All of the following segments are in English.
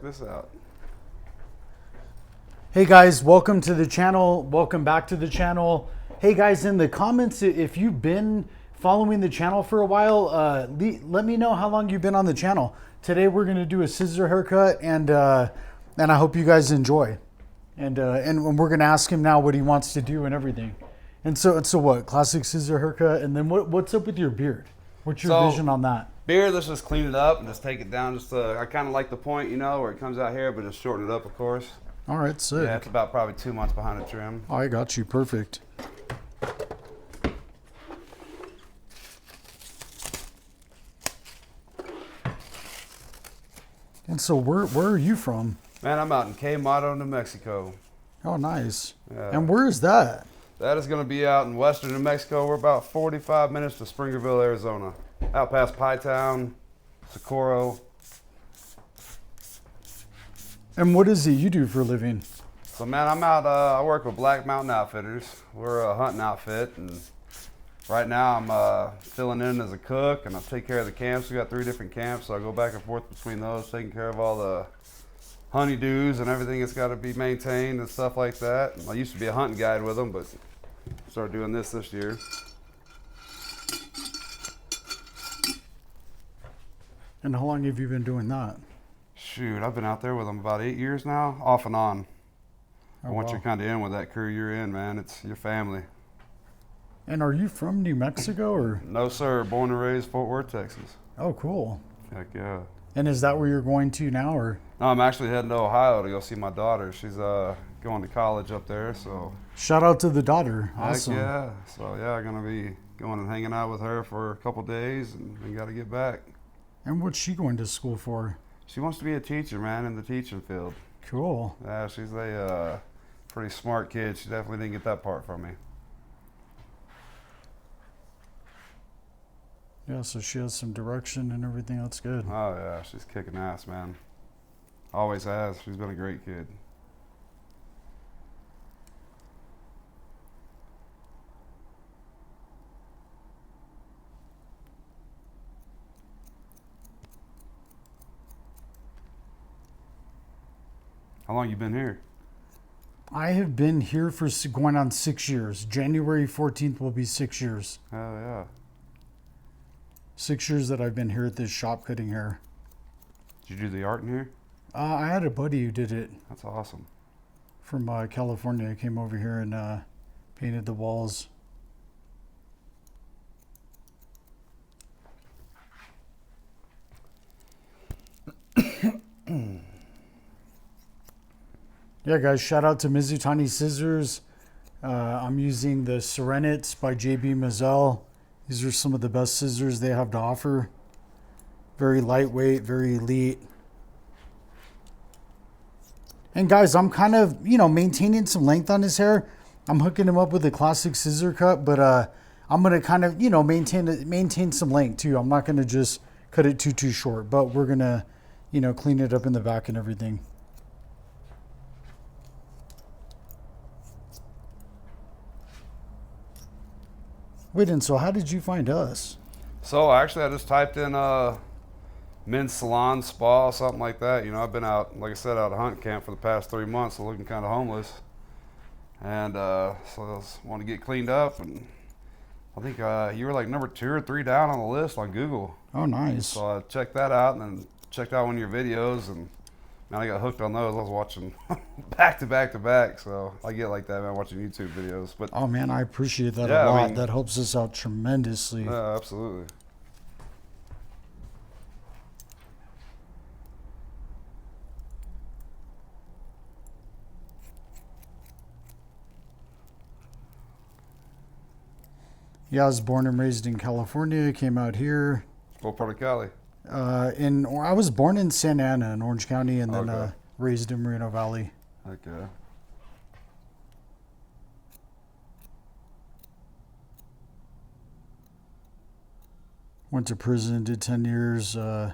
This out. Hey guys, welcome to the channel. Welcome back to the channel. Hey guys, in the comments, if you've been following the channel for a while, let me know how long you've been on the channel. Today we're gonna do a scissor haircut, and I hope you guys enjoy. And we're gonna ask him now what he wants to do and everything. And so what? Classic scissor haircut, and then what's up with your beard? What's your vision on that? Beard, let's just clean it up and just take it down. I kind of like the point, you know, where it comes out here, but just shorten it up, of course. All right, sick. Yeah, it's about probably 2 months behind the trim. I got you, perfect. And so where are you from? Man, I'm out in Quemado, New Mexico. Oh, nice. Yeah. And where is that? That is going to be out in western New Mexico. We're about 45 minutes to Springerville, Arizona. Out past Pie Town, Socorro. And what is it you do for a living? So, man, I'm out, I work with Black Mountain Outfitters. We're a hunting outfit, and right now I'm filling in as a cook, and I take care of the camps. We got 3 different camps, so I go back and forth between those, taking care of all the honeydews and everything that's got to be maintained and stuff like that. And I used to be a hunting guide with them, but started doing this year. And how long have you been doing that? Shoot, I've been out there with them about 8 years now, off and on. Oh, Once wow. you're kind of in with that crew you're in, man, it's your family. And are you from New Mexico or? No, sir. Born and raised Fort Worth, Texas. Oh, cool. Heck yeah. And is that where you're going to now, or? No, I'm actually heading to Ohio to go see my daughter. She's going to college up there, so. Shout out to the daughter. Awesome. Heck yeah. So yeah, I'm gonna be going and hanging out with her for a couple days, and then got to get back. And what's she going to school for? She wants to be a teacher, man, in the teaching field. Cool. Yeah, she's a pretty smart kid. She definitely didn't get that part from me. Yeah, so she has some direction and everything. That's good. Oh yeah, she's kicking ass, man. Always has. She's been a great kid. How long you been here? I have been here for going on 6 years. January 14th will be 6 years. Hell yeah. 6 years that I've been here at this shop cutting hair. Did you do the art in here? I had a buddy who did it That's awesome. from California. He came over here and painted the walls. Yeah, guys, shout out to Mizutani Scissors. I'm using the Serenits by JB Mazel. These are some of the best scissors they have to offer. Very lightweight, very elite. And guys, I'm kind of, maintaining some length on his hair. I'm hooking him up with a classic scissor cut, but I'm going to kind of, maintain some length too. I'm not going to just cut it too short, but we're going to, clean it up in the back and everything. Wait, and so how did you find us? So actually, I just typed in men's salon, spa, something like that. You know, I've been out, like I said, out of hunt camp for the past 3 months, so looking kind of homeless. And so I just want to get cleaned up. And I think you were like number 2 or 3 down on the list on Google. Oh, nice. So I checked that out and then checked out one of your videos, and man, I got hooked on those. I was watching back to back to back. So I get like that, man, watching YouTube videos. But oh man, I appreciate that yeah, a lot. I mean, that helps us out tremendously. yeah, absolutely. Yeah, I was born and raised in California. Came out here. What part of Cali? I was born in Santa Ana in Orange County, and then Okay. raised in Moreno Valley. Okay. Went to prison, did 10 years. I'm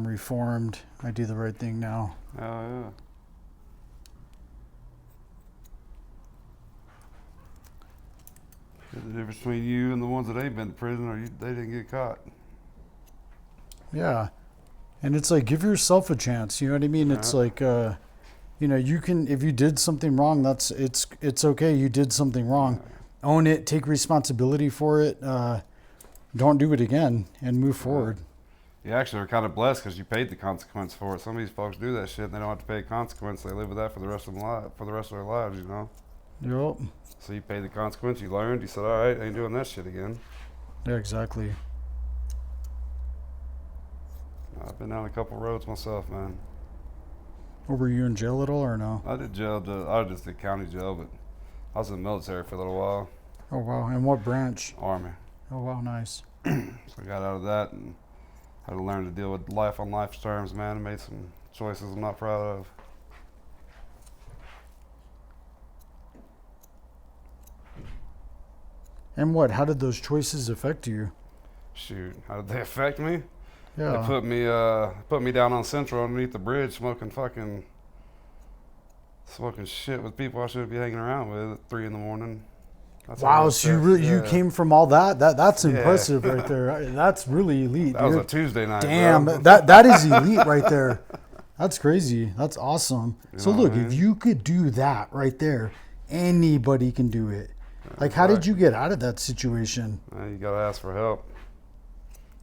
reformed. I do the right thing now. Oh yeah. The difference between you and the ones that ain't been to prison, or they didn't get caught. Yeah. And it's like, give yourself a chance. You know what I mean? It's like, you know, you can, if you did something wrong, it's okay. You did something wrong. Own it. Take responsibility for it. Don't do it again and move forward. You actually are kind of blessed because you paid the consequence for it. Some of these folks do that shit and they don't have to pay a consequence. They live with that for the rest of their lives, you know? Yep. So you paid the consequence, you learned, you said, all right, I ain't doing that shit again. Yeah, exactly. I've been down a couple roads myself, man. Were you in jail at all or no? I did jail, I just did county jail, but I was in the military for a little while. Oh, wow. And what branch? Army. Oh, wow. Nice. So I got out of that and had to learn to deal with life on life's terms, man, and made some choices I'm not proud of. And what? How did those choices affect you? Shoot, how did they affect me? Yeah. They put me down on Central underneath the bridge smoking shit with people I shouldn't be hanging around with at 3 a.m. That's wow, so you came from all that? That's impressive right there. That's really elite. That was a Tuesday night. Damn, bro. that is elite right there. That's crazy. That's awesome. So look, if you could do that right there, anybody can do it. Like, how did you get out of that situation? You gotta ask for help.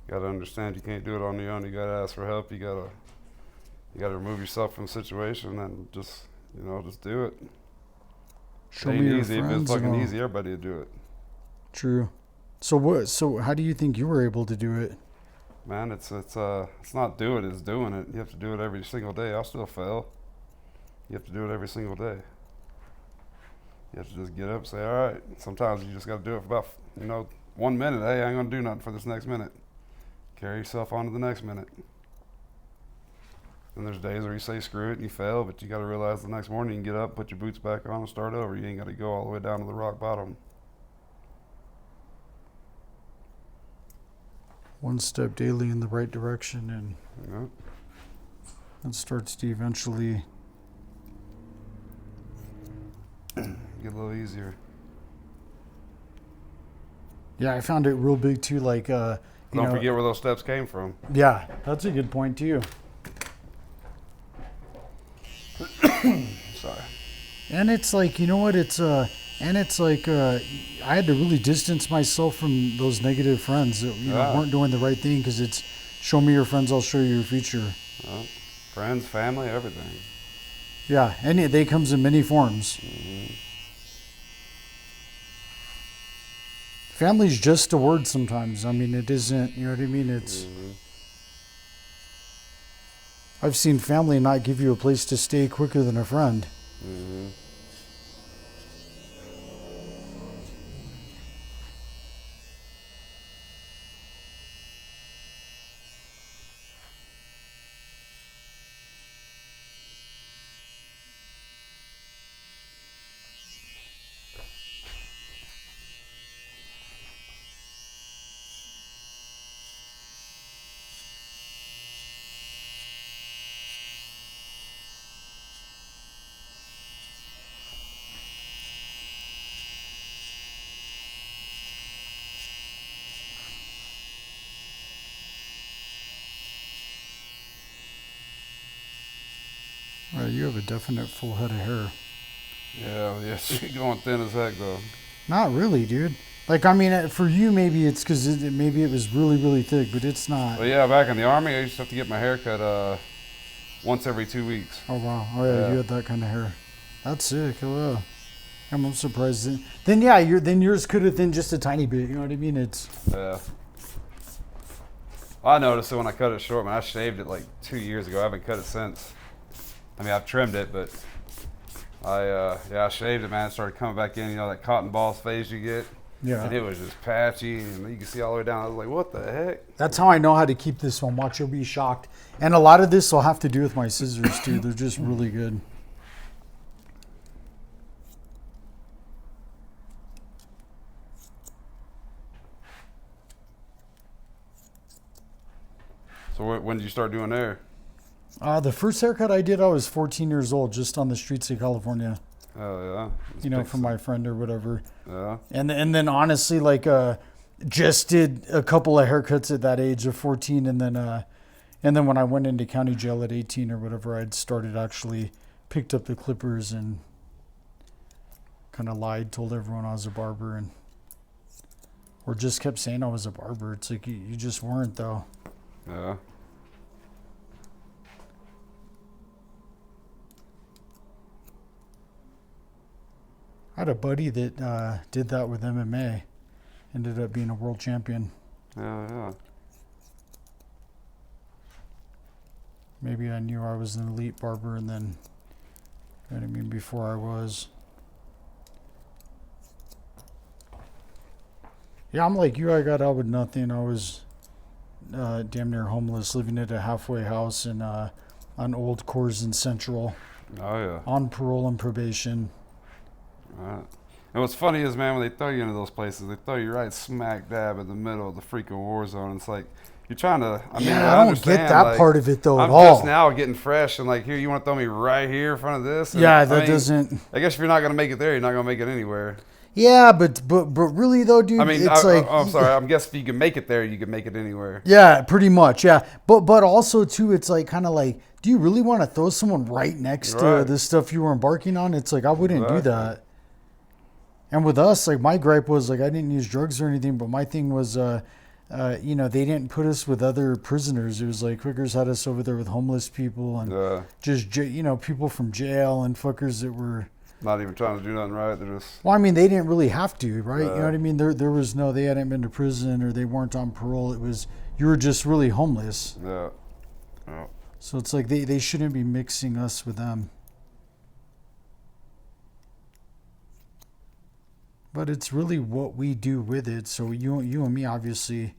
You gotta understand you can't do it on your own. You gotta ask for help. You gotta remove yourself from the situation and just do it. Show it ain't me your easy. friends. If it was fucking easy, everybody would do it. True. So what? So how do you think you were able to do it? Man, it's not do it, it's doing it. You have to do it every single day. I'll still fail. You have to do it every single day. You have to just get up and say, all right. Sometimes you just got to do it for about 1 minute. Hey, I ain't gonna do nothing for this next minute. Carry yourself on to the next minute. And there's days where you say screw it and you fail, but you got to realize the next morning you can get up, put your boots back on, and start over. You ain't got to go all the way down to the rock bottom. One step daily in the right direction, and it starts to eventually get a little easier. Yeah, I found it real big too. Like, Don't forget where those steps came from. Yeah, that's a good point too. Sorry. And it's like, you know what? I had to really distance myself from those negative friends that weren't doing the right thing, because it's show me your friends, I'll show you your future. Friends, family, everything. Yeah, and they comes in many forms. Mm-hmm. Family's just a word sometimes. I mean, it isn't, you know what I mean? It's. I've seen family not give you a place to stay quicker than a friend. Mm-hmm. Right, you have a definite full head of hair. Yeah, she's going thin as heck though. Not really, dude. Like, I mean, for you, maybe it's because maybe it was really, really thick, but it's not. Well, yeah, back in the Army, I used to have to get my hair cut once every 2 weeks. Oh, wow. Oh, yeah, you had that kind of hair. That's sick. Oh, yeah. I'm surprised. Then yours could have been just a tiny bit. You know what I mean? It's. Yeah. I noticed it when I cut it short, man. I shaved it like 2 years ago. I haven't cut it since. I mean, I've trimmed it, but I shaved it, man. It started coming back in, that cotton balls phase you get. Yeah. And it was just patchy, and you can see all the way down. I was like, what the heck? That's how I know how to keep this one. Watch, you'll be shocked. And a lot of this will have to do with my scissors, too. They're just really good. So when did you start doing hair? The first haircut I did, I was 14 years old, just on the streets of California. Oh, yeah. From my friend or whatever. Yeah. And then honestly, like, just did a couple of haircuts at that age of 14, and And then when I went into county jail at 18 or whatever, I'd started actually picked up the clippers and kind of lied, told everyone I was a barber, and or just kept saying I was a barber. It's like you just weren't, though. Yeah. I had a buddy that did that with MMA. Ended up being a world champion. Yeah. Maybe I knew I was an elite barber, and then, you know what I mean, before I was. Yeah, I'm like you. I got out with nothing. I was damn near homeless, living at a halfway house in on Old Coors in Central. Oh yeah. On parole and probation. Right. And what's funny is, man, when they throw you into those places, they throw you right smack dab in the middle of the freaking war zone. It's like you're trying to. I mean, I don't get that like, part of it though I'm at all. just now getting fresh and like, here, you want to throw me right here in front of this? And, Yeah, that doesn't. I guess if you're not gonna make it there, you're not gonna make it anywhere. Yeah, but really though, dude, I mean, it's like I'm sorry. I'm guessing if you can make it there, you can make it anywhere. Yeah, pretty much. Yeah, but also too, it's like kind of like, do you really want to throw someone right next to the stuff you were embarking on? It's like I wouldn't do that. And with us, like my gripe was like I didn't use drugs or anything, but my thing was, you know, they didn't put us with other prisoners. It was like Quickers had us over there with homeless people and just you know, people from jail and fuckers that were not even trying to do nothing right. They're just. Well, I mean, they didn't really have to, right? You know what I mean? There was no, they hadn't been to prison or they weren't on parole. It was you were just really homeless. Yeah. So it's like they shouldn't be mixing us with them. But it's really what we do with it. So you and me obviously,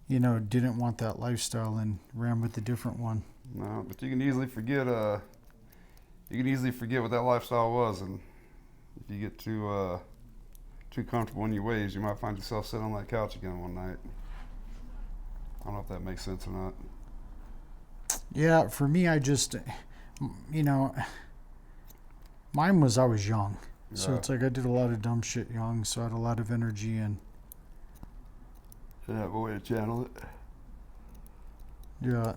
you know, didn't want that lifestyle and ran with a different one. No, but you can easily forget. You can easily forget what that lifestyle was, and if you get too comfortable in your ways, you might find yourself sitting on that couch again one night. I don't know if that makes sense or not. Yeah, for me, I just, you know, mine was I was young. So it's like I did a lot of dumb shit young, so I had a lot of energy and. Yeah, but way to channel it. Yeah.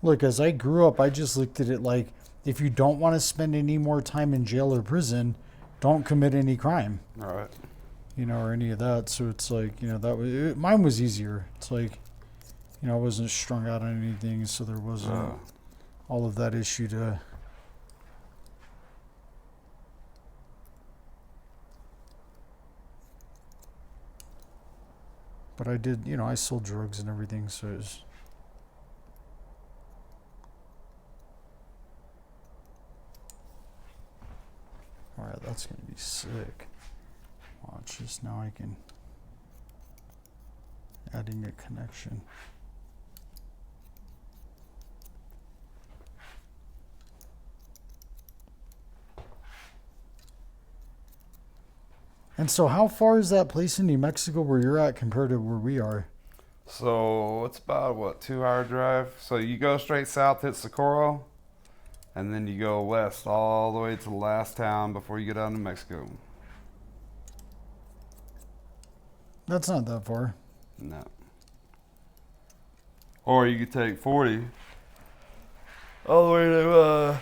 Look, as I grew up, I just looked at it like, if you don't want to spend any more time in jail or prison, don't commit any crime. All right. You know, or any of that. So it's like, you know, that was mine was easier. It's like, you know, I wasn't strung out on anything, so there wasn't all of that issue to. But I did, you know, I sold drugs and everything, so it was. All right, that's going to be sick. Watch this. Now I can adding a connection. And so how far is that place in New Mexico where you're at compared to where we are? So it's about, what, 2-hour drive? So you go straight south, hit Socorro, and then you go west all the way to the last town before you get out of New Mexico. That's not that far. No. Or you could take 40 all the way to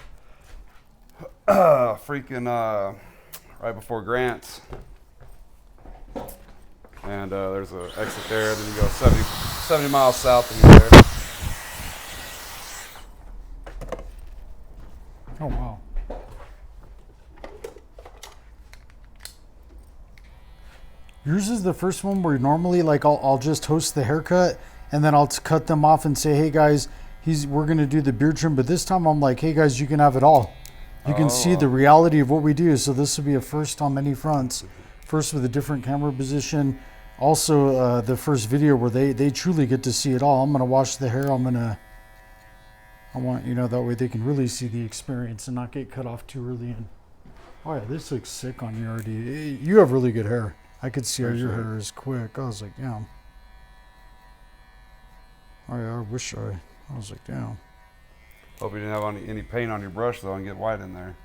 freaking right before Grants. And there's an exit there, then you go 70 miles south and you're there. Oh, wow. Yours is the first one where normally, like, I'll just host the haircut and then I'll cut them off and say, hey guys, we're gonna do the beard trim, but this time I'm like, hey guys, you can have it all. You can see the reality of what we do. So this will be a first on many fronts. First with a different camera position. Also, the first video where they truly get to see it all. I'm gonna wash the hair. I want, you know, that way they can really see the experience and not get cut off too early. And oh yeah, this looks sick on you already. You have really good hair. I could see how your hair is quick. I was like, damn. Oh yeah, I wish I was like, damn. Hope you didn't have any paint on your brush though and get white in there.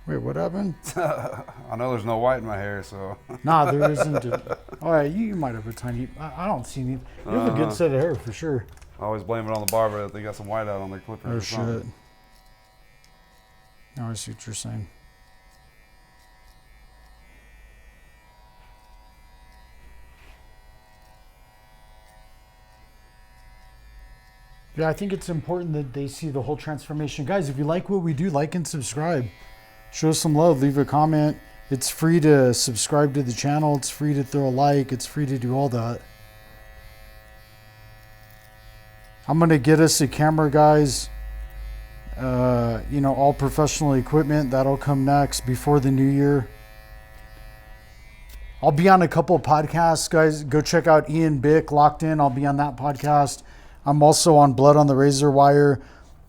Wait, what happened? I know there's no white in my hair, so. Nah, there isn't. All right, you might have a tiny. I don't see any. You have a good set of hair for sure. I always blame it on the barber that they got some white out on their clippers. Oh or shit. something. Now I see what you're saying. Yeah, I think it's important that they see the whole transformation. Guys, if you like what we do, like and subscribe. Show us some love, leave a comment. It's free to subscribe to the channel. It's free to throw a like. It's free to do all that. I'm going to get us a camera, guys. You know, all professional equipment. That'll come next before the new year. I'll be on a couple of podcasts, guys. Go check out Ian Bick, Locked In. I'll be on that podcast. I'm also on Blood on the Razor Wire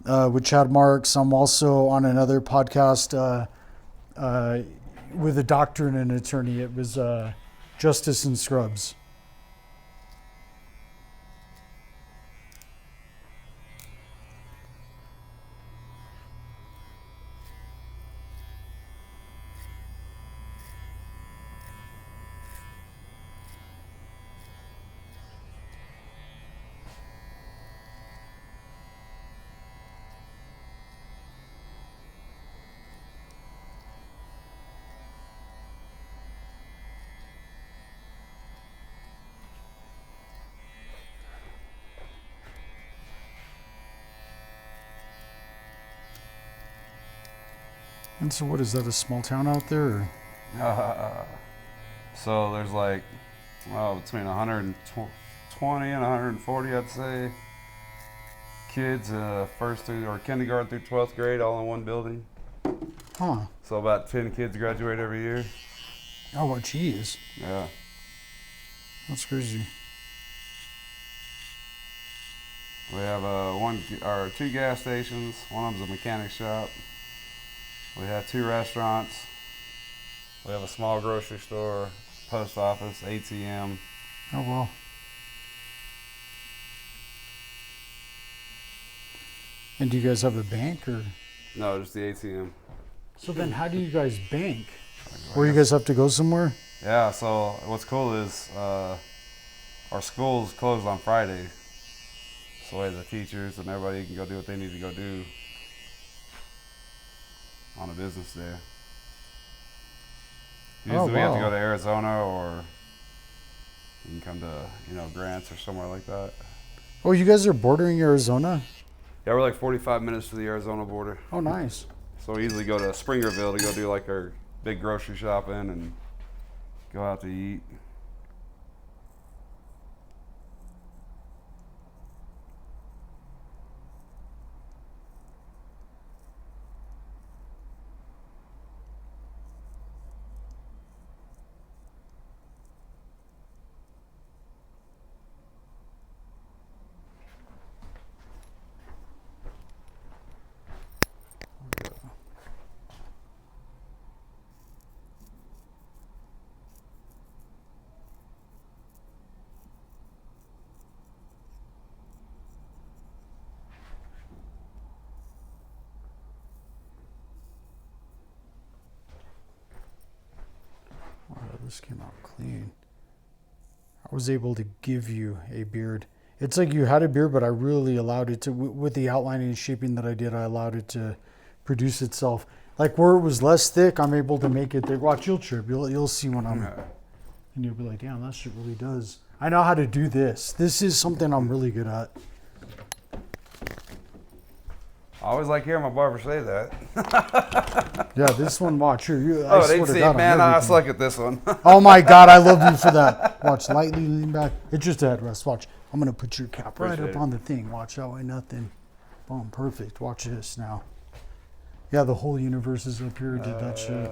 with Chad Marks. I'm also on another podcast with a doctor and an attorney. It was Justice in Scrubs. And so what is that, a small town out there? Or? So there's like, well, between 120 and 140, I'd say, kids first through, or kindergarten through 12th grade, all in one building. Huh. So about 10 kids graduate every year. Oh, well, geez. Yeah. That's crazy. We have two gas stations. One of them's a mechanic shop. We have 2 restaurants. We have a small grocery store, post office, ATM. Oh, well. And do you guys have a bank or? No, just the ATM. So then how do you guys bank? Or you guys have to go somewhere? Yeah, so what's cool is our school's closed on Friday. So the teachers and everybody can go do what they need to go do on a business day. Usually we have to go to Arizona, or you can come to, Grants or somewhere like that. Oh, you guys are bordering Arizona? Yeah, we're like 45 minutes to the Arizona border. Oh, nice. So we usually go to Springerville to go do like our big grocery shopping and go out to eat. Wow, this came out clean. I was able to give you a beard. It's like you had a beard, but I really allowed it to, with the outlining and shaping that I did, I allowed it to produce itself. Like where it was less thick, I'm able to make it thick. Watch, you'll trip. You'll see when I'm, and you'll be like, damn, that shit really does. I know how to do this. This is something I'm really good at. I always like hearing my barber say that. Yeah, this one, watch here. They see, man, I suck at this one. Oh my God, I love you for that. Watch, lightly lean back. It's just a headrest. Watch, I'm gonna put your cap right up on the thing. Watch, that way nothing. Boom, perfect. Watch this now. Yeah, the whole universe is up here. Did that shit.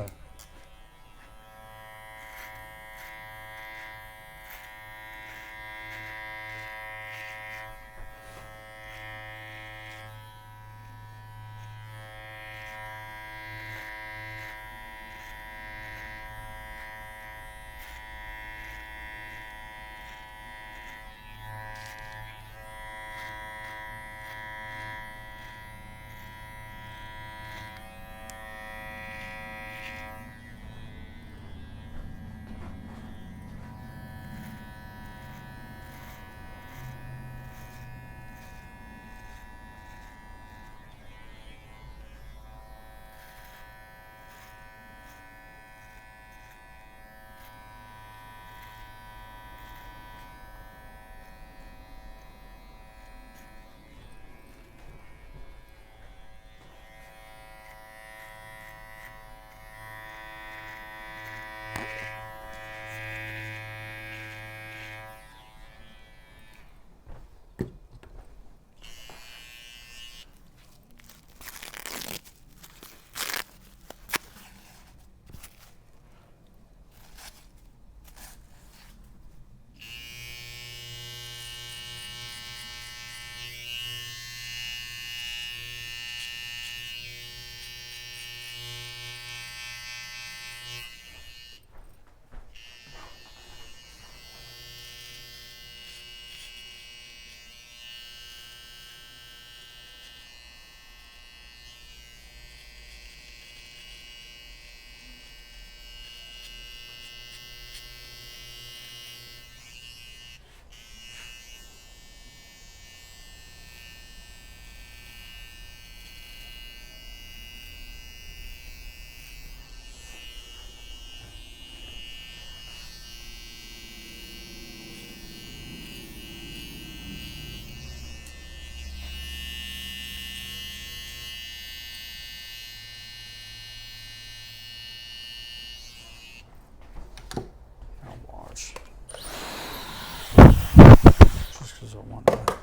because I want to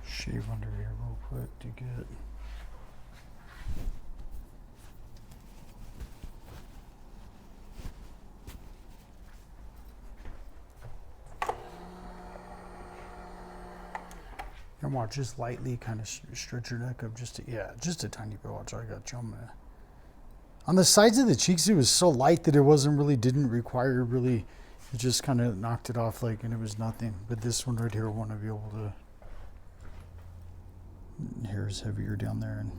shave under here real quick to get. And watch, just lightly kind of stretch your neck up, just a tiny bit. Watch, I got you. On the sides of the cheeks, it was so light that it didn't require really. It just kind of knocked it off and it was nothing. But this one right here, I want to be able to. Hair is heavier down there, and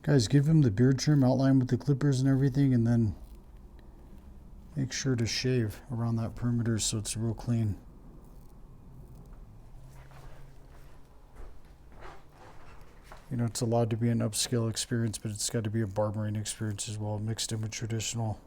guys, give him the beard trim outline with the clippers and everything, and then make sure to shave around that perimeter so it's real clean. You know, it's allowed to be an upscale experience, but it's got to be a barbering experience as well, mixed in with traditional.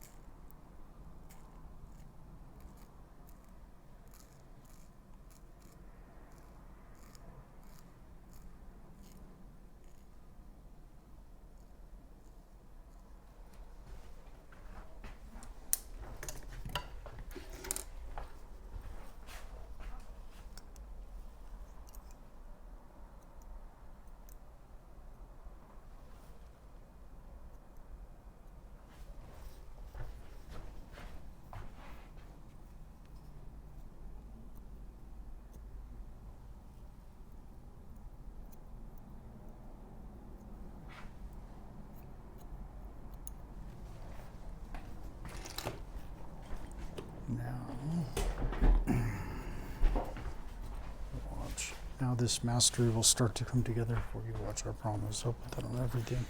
Now this mastery will start to come together for you. Watch, I promise. I'll put that on everything.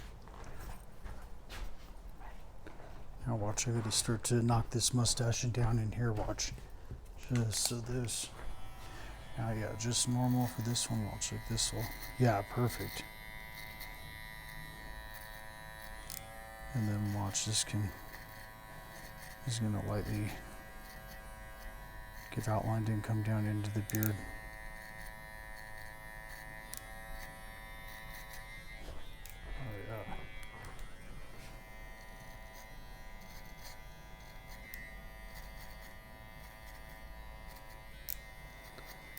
Now watch, I gotta start to knock this mustache down in here. Watch. Just so this. Now yeah, just normal for this one. Watch, like this will. Yeah, perfect. And then watch, this is gonna lightly get outlined and come down into the beard.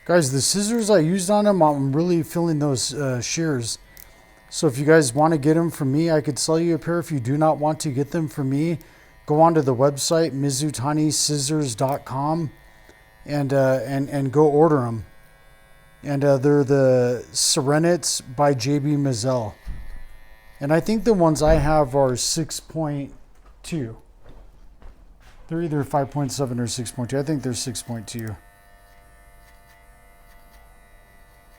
Guys, the scissors I used on them, I'm really feeling those shears. So if you guys want to get them from me, I could sell you a pair. If you do not want to get them from me, go onto the website, mizutaniscissors.com, and go order them. And they're the Serenits by JB Mazzell. And I think the ones I have are 6.2. They're either 5.7 or 6.2. I think they're 6.2.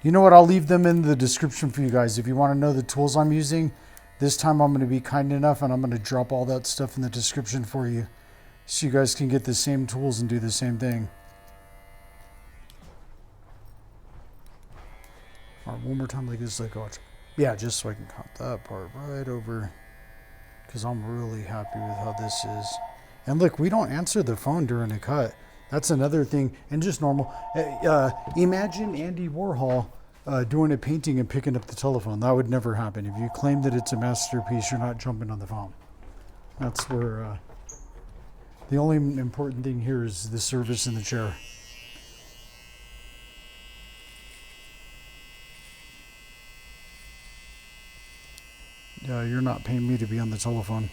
You know what? I'll leave them in the description for you guys. If you want to know the tools I'm using, this time I'm going to be kind enough and I'm going to drop all that stuff in the description for you so you guys can get the same tools and do the same thing. All right, one more time like this, like watch. Yeah, just so I can cut that part right over because I'm really happy with how this is. And look, we don't answer the phone during a cut. That's another thing, and just normal. Imagine Andy Warhol doing a painting and picking up the telephone. That would never happen. If you claim that it's a masterpiece, you're not jumping on the phone. That's where the only important thing here is the service in the chair. Yeah, you're not paying me to be on the telephone.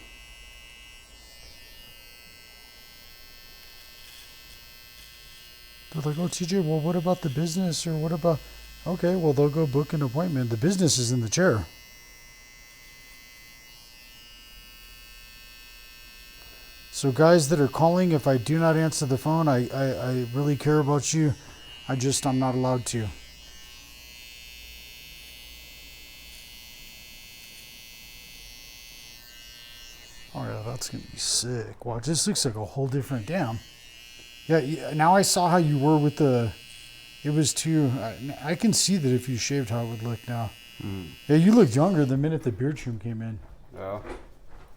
They're like, oh, TJ, well, what about the business? Or what about... Okay, well, they'll go book an appointment. The business is in the chair. So guys that are calling, if I do not answer the phone, I really care about you. I'm not allowed to. Oh, yeah, that's going to be sick. Wow, this looks like a whole different... Damn. Yeah, now I saw how you were with the... It was too... I can see that if you shaved how it would look now. Mm. Yeah, you looked younger the minute the beard trim came in. Yeah.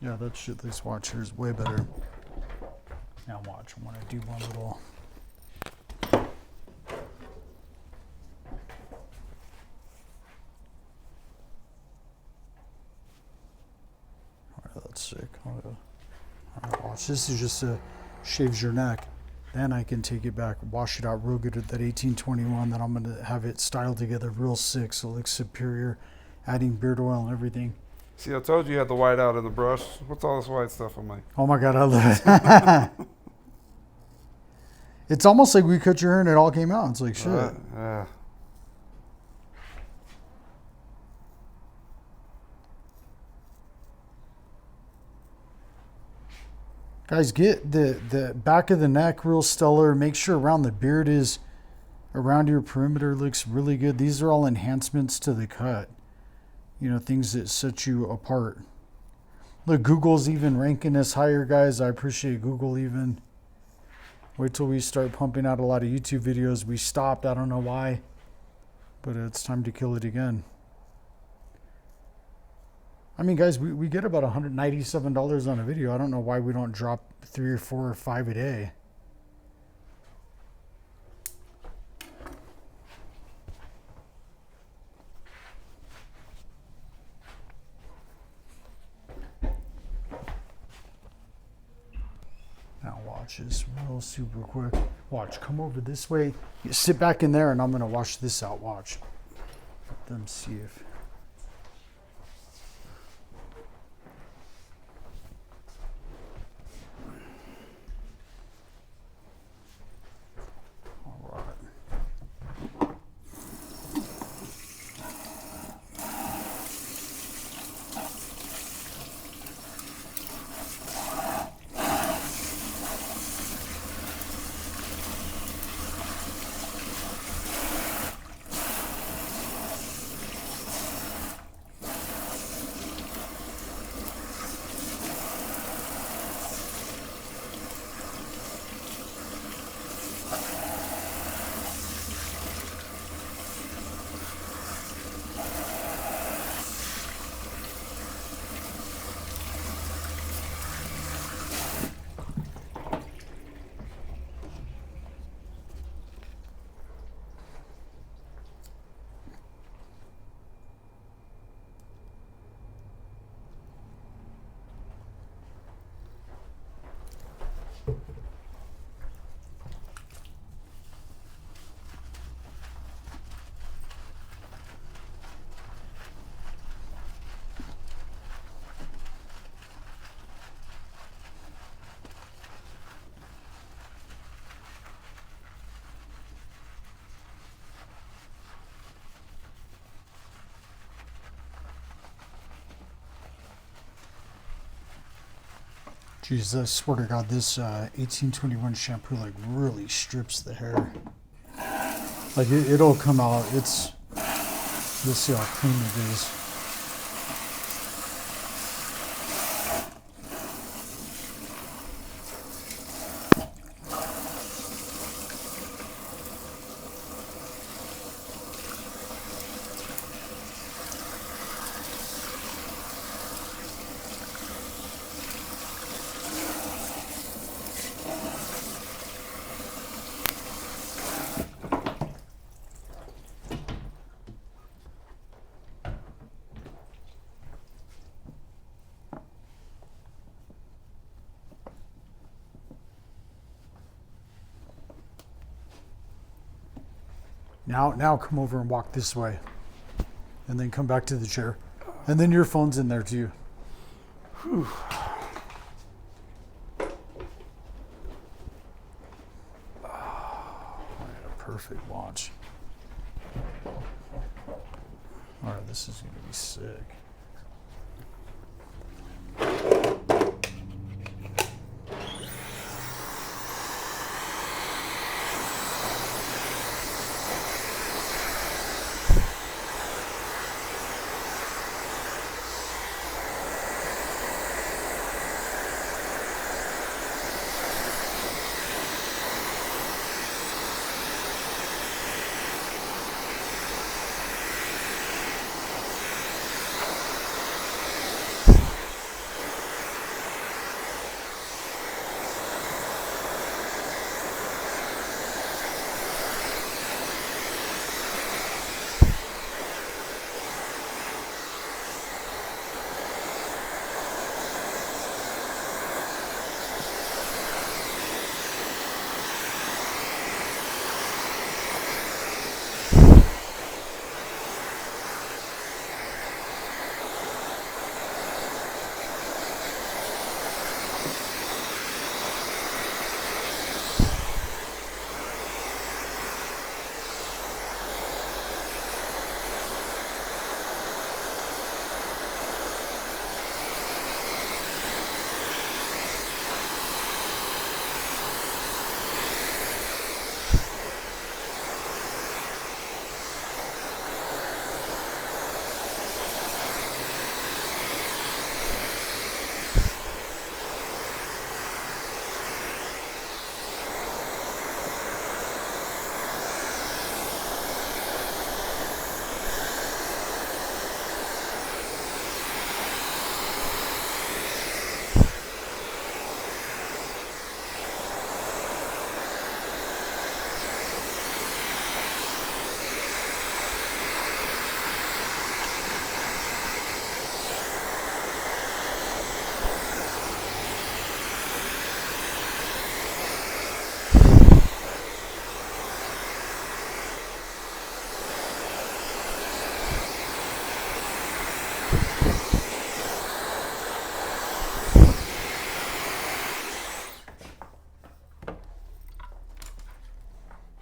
Yeah, that shit, this watch here is way better. Now watch, I want to do one little... Alright, that's sick. Alright, watch. watch. This is just shaves your neck. Then I can take it back, wash it out real good with that 1821. Then I'm gonna have it styled together real sick so it looks superior, adding beard oil and everything. See, I told you you had the white out in the brush. What's all this white stuff on my? Oh my God, I love it. It's almost like we cut your hair and it all came out. It's like shit. Yeah. Guys, get the back of the neck real stellar. Make sure around the beard is, around your perimeter looks really good. These are all enhancements to the cut. You know, things that set you apart. Look, Google's even ranking us higher, guys. I appreciate Google even. Wait till we start pumping out a lot of YouTube videos. We stopped, I don't know why, but it's time to kill it again. I mean, guys, we get about $197 on a video. I don't know why we don't drop 3 or 4 or 5 a day. Now watch this real super quick. Watch, come over this way. You sit back in there and I'm gonna wash this out, watch. Let them see if. Jeez, I swear to God, this 1821 shampoo like really strips the hair. Like it'll come out. It's, you'll see how clean it is. Now come over and walk this way. And then come back to the chair. And then your phone's in there too. Whew. Oh, I had a perfect watch. All right, this is gonna be sick.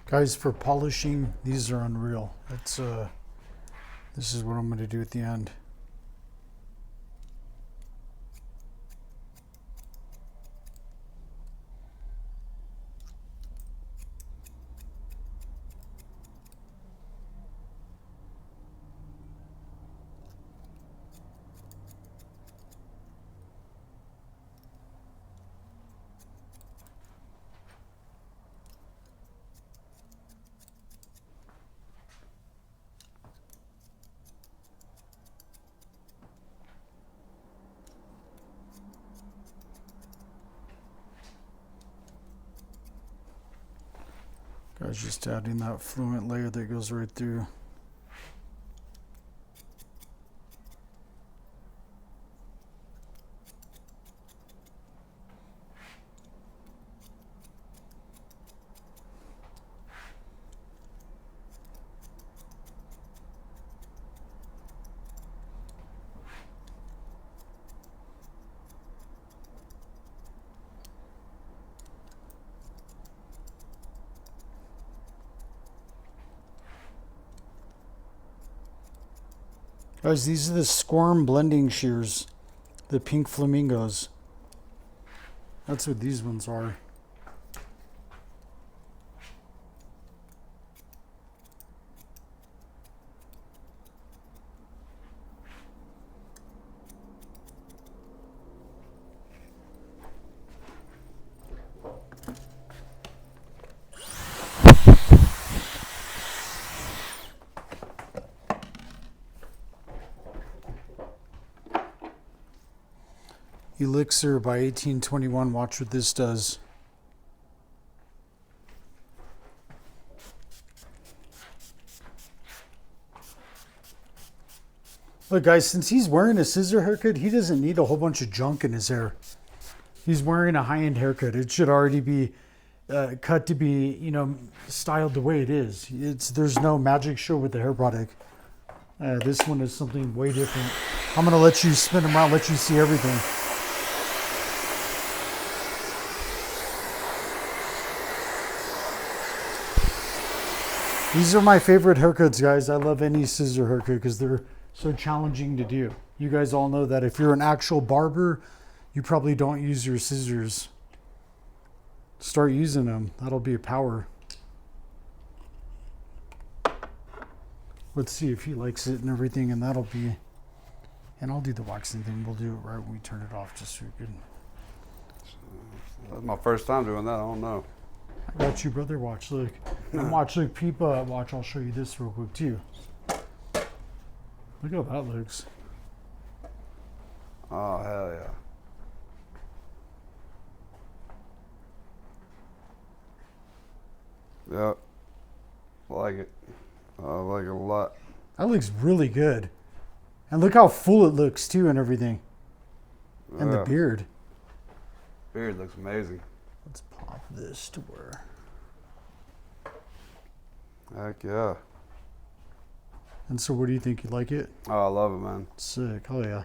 Guys, for polishing, these are unreal. That's this is what I'm going to do at the end. Guys, just adding that fluent layer that goes right through. Guys, these are the Squirm blending shears, the pink flamingos. That's what these ones are. Elixir by 1821. Watch what this does. Look, guys, since he's wearing a scissor haircut, he doesn't need a whole bunch of junk in his hair. He's wearing a high-end haircut. It should already be cut to be, you know, styled the way it is. There's no magic show with the hair product. This one is something way different. I'm gonna let you spin him around, let you see everything. These are my favorite haircuts, guys. I love any scissor haircut because they're so challenging to do. You guys all know that if you're an actual barber, you probably don't use your scissors. Start using them. That'll be a power. Let's see if he likes it and everything, and that'll be... And I'll do the waxing thing. We'll do it right when we turn it off, just so we can... That's my first time doing that. I don't know. I got you, brother. Watch, look. And watch, look, peep. Watch, I'll show you this real quick, too. Look how that looks. Oh, hell yeah. Yep. I like it. I like it a lot. That looks really good. And look how full it looks, too, and everything. And the beard. Beard looks amazing. Let's pop this to where... Heck yeah. And so what do you think? You like it? Oh, I love it, man. Sick. Oh, yeah.